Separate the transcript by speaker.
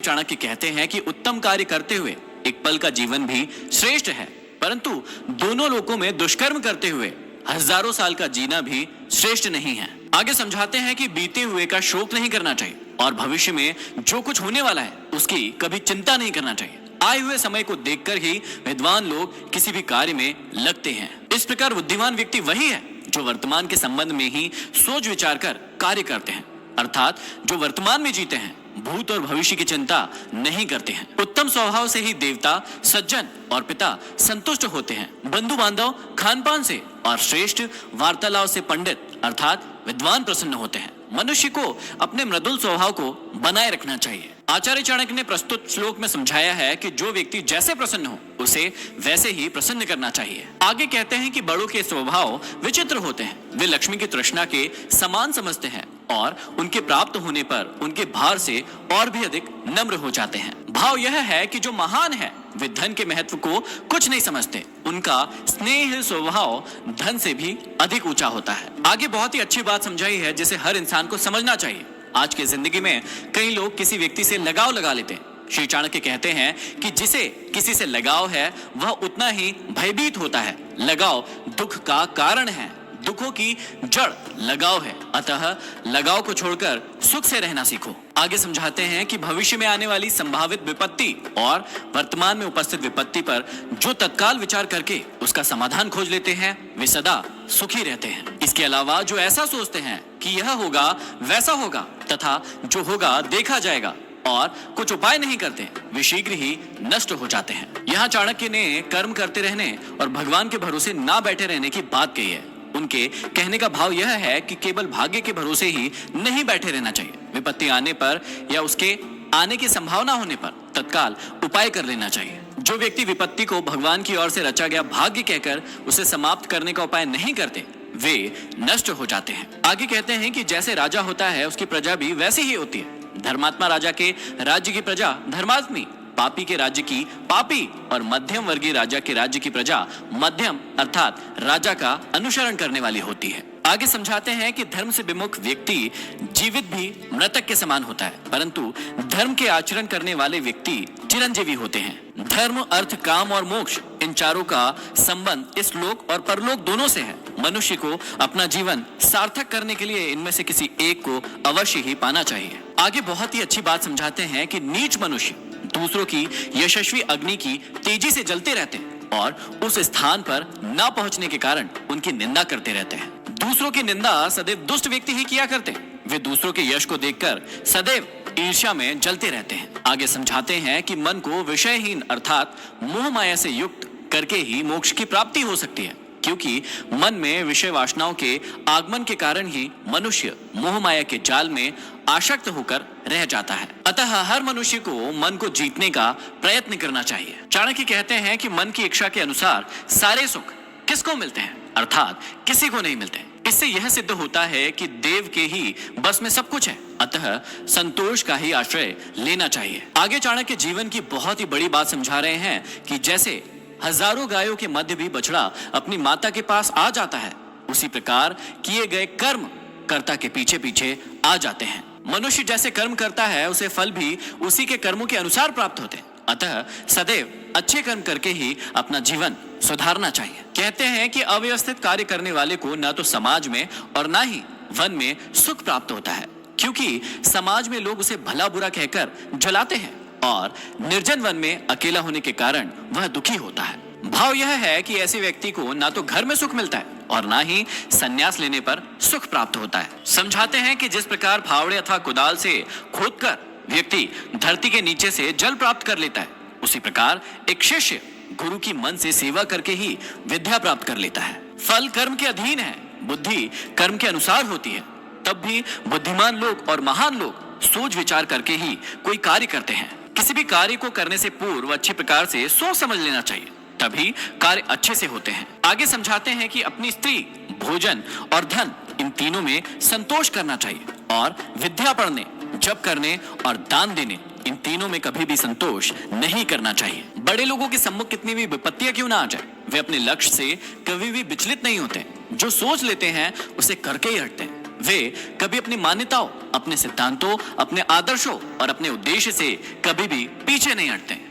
Speaker 1: चाणक्य कहते हैं कि उत्तम कार्य करते हुए एक पल का जीवन भी श्रेष्ठ है, परंतु दोनों लोकों में दुष्कर्म करते हुए हजारों साल का जीना भी श्रेष्ठ नहीं है। आगे समझाते हैं कि बीते हुए का शोक नहीं करना चाहिए और भविष्य में जो कुछ होने वाला है उसकी कभी चिंता नहीं करना चाहिए। आए हुए समय को देखकर ही विद्वान लोग किसी भी कार्य में लगते हैं। इस प्रकार बुद्धिमान व्यक्ति वही है जो वर्तमान के संबंध में ही सोच विचार कर कार्य करते हैं, अर्थात जो वर्तमान में जीते हैं, भूत और भविष्य की चिंता नहीं करते हैं। उत्तम स्वभाव से ही देवता, सज्जन और पिता संतुष्ट होते हैं। बंधु बांधव खान पान से और श्रेष्ठ वार्तालाप से पंडित अर्थात विद्वान प्रसन्न होते हैं। मनुष्य को अपने मृदुल स्वभाव को बनाए रखना चाहिए। आचार्य चाणक्य ने प्रस्तुत श्लोक में समझाया है कि जो व्यक्ति जैसे प्रसन्न हो उसे वैसे ही प्रसन्न करना चाहिए। आगे कहते हैं कि बड़ों के स्वभाव विचित्र होते हैं, वे लक्ष्मी की तृष्णा के समान समझते हैं और उनके प्राप्त होने पर उनके भार से और भी अधिक नम्र हो जाते हैं। भाव यह है कि जो महान है वे धन के महत्व को कुछ नहीं समझते, उनका स्नेह स्वभाव धन से भी अधिक ऊंचा होता है। आगे बहुत ही अच्छी बात समझाई है जिसे हर इंसान को समझना चाहिए। आज की जिंदगी में कई लोग किसी व्यक्ति से लगाव लगा लेते हैं। श्री चाणक्य कहते हैं कि जिसे किसी से लगाव है वह उतना ही भयभीत होता है। लगाव दुख का कारण है, दुखों की जड़ लगाव है, अतः लगाव को छोड़कर सुख से रहना सीखो। आगे समझाते हैं कि भविष्य में आने वाली संभावित विपत्ति और वर्तमान में उपस्थित विपत्ति पर जो तत्काल विचार करके उसका समाधान खोज लेते हैं वे सदा सुखी रहते हैं। इसके अलावा जो ऐसा सोचते हैं कि यह होगा वैसा होगा तथा जो होगा देखा जाएगा और कुछ उपाय नहीं करते, वे शीघ्र ही नष्ट हो जाते हैं। यहाँ चाणक्य ने कर्म करते रहने और भगवान के भरोसे ना बैठे रहने की बात कही है। उनके कहने का भाव यह है कि केवल भाग्य के भरोसे ही नहीं बैठे रहना चाहिए। विपत्ति आने पर या उसके आने की संभावना होने पर तत्काल उपाय कर लेना चाहिए। जो व्यक्ति विपत्ति को भगवान की ओर से रचा गया भाग्य कहकर उसे समाप्त करने का उपाय नहीं करते वे नष्ट हो जाते हैं। आगे कहते हैं कि जैसे राजा होता है उसकी प्रजा भी वैसी ही होती है। धर्मात्मा राजा के राज्य की प्रजा धर्मात्मी, पापी के राज्य की पापी और मध्यम वर्गीय राजा के राज्य की प्रजा मध्यम अर्थात राजा का अनुसरण करने वाली होती है। आगे समझाते हैं कि धर्म से विमुख व्यक्ति जीवित भी मृतक के समान होता है, परंतु धर्म के आचरण करने वाले व्यक्ति चिरंजीवी होते हैं। धर्म, अर्थ, काम और मोक्ष इन चारों का संबंध इस लोक और परलोक दोनों से है। मनुष्य को अपना जीवन सार्थक करने के लिए इनमें से किसी एक को अवश्य ही पाना चाहिए। आगे बहुत ही अच्छी बात समझाते हैं कि नीच मनुष्य दूसरों की यशस्वी अग्नि की तेजी से जलते रहते हैं और उस स्थान पर ना पहुंचने के कारण उनकी निंदा करते रहते हैं। दूसरों की निंदा सदैव दुष्ट व्यक्ति ही किया करते हैं। वे दूसरों के यश को देखकर सदैव ईर्ष्या में जलते रहते हैं। आगे समझाते हैं कि मन को विषयहीन अर्थात मोह माया से युक्त करके ही मोक्ष की प्राप्ति हो सकती है, क्योंकि मन में विषय वासनाओं के आगमन के कारण ही मनुष्य मोह माया के जाल में आसक्त होकर रह जाता है। अतः हर मनुष्य को मन को जीतने का प्रयत्न करना चाहिए। चाणक्य कहते हैं कि मन की इच्छा के अनुसार सारे सुख किसको मिलते हैं, अर्थात किसी को नहीं मिलते। इससे यह सिद्ध होता है कि देव के ही बस में सब कुछ है, अतः संतोष का ही आश्रय लेना चाहिए। आगे चाणक्य जीवन की बहुत ही बड़ी बात समझा रहे हैं कि जैसे हजारों गायों के मध्य भी बछड़ा अपनी माता के पास आ जाता है, उसी प्रकार किए गए कर्म कर्ता के पीछे पीछे आ जाते हैं। मनुष्य जैसे कर्म करता है उसे फल भी उसी के कर्मों के अनुसार प्राप्त होते हैं। अतः सदैव अच्छे कर्म करके ही अपना जीवन सुधारना चाहिए। कहते हैं कि अव्यवस्थित कार्य करने वाले को न तो समाज में और न ही वन में सुख प्राप्त होता है, क्योंकि समाज में लोग उसे भला बुरा कहकर जलाते हैं और निर्जन वन में अकेला होने के कारण वह दुखी होता है। भाव यह है कि ऐसे व्यक्ति को ना तो घर में सुख मिलता है और ना ही संन्यास लेने पर सुख प्राप्त होता है। समझाते हैं कि जिस प्रकार फावड़े अथवा कुदाल से खोदकर व्यक्ति धरती के नीचे से जल प्राप्त कर लेता है, उसी प्रकार एक शिष्य गुरु की मन से सेवा करके ही विद्या प्राप्त कर लेता है। फल कर्म के अधीन है, बुद्धि कर्म के अनुसार होती है। तब भी बुद्धिमान लोग और महान लोग सोच विचार करके ही कोई कार्य करते हैं। किसी भी कार्य को करने से पूर्व अच्छी प्रकार से सोच समझ लेना चाहिए, तभी कार्य अच्छे से होते हैं। आगे समझाते हैं कि अपनी स्त्री, भोजन और धन इन तीनों में संतोष करना चाहिए और विद्या पढ़ने, जप करने और दान देने इन तीनों में कभी भी संतोष नहीं करना चाहिए। बड़े लोगों के सम्मुख कितनी भी विपत्तियां क्यों ना आ जाए, वे अपने लक्ष्य से कभी भी विचलित नहीं होते। जो सोच लेते हैं उसे करके ही हटते हैं। वे कभी अपनी मान्यताओं, अपने सिद्धांतों, अपने आदर्शों और अपने उद्देश्य से कभी भी पीछे नहीं हटते।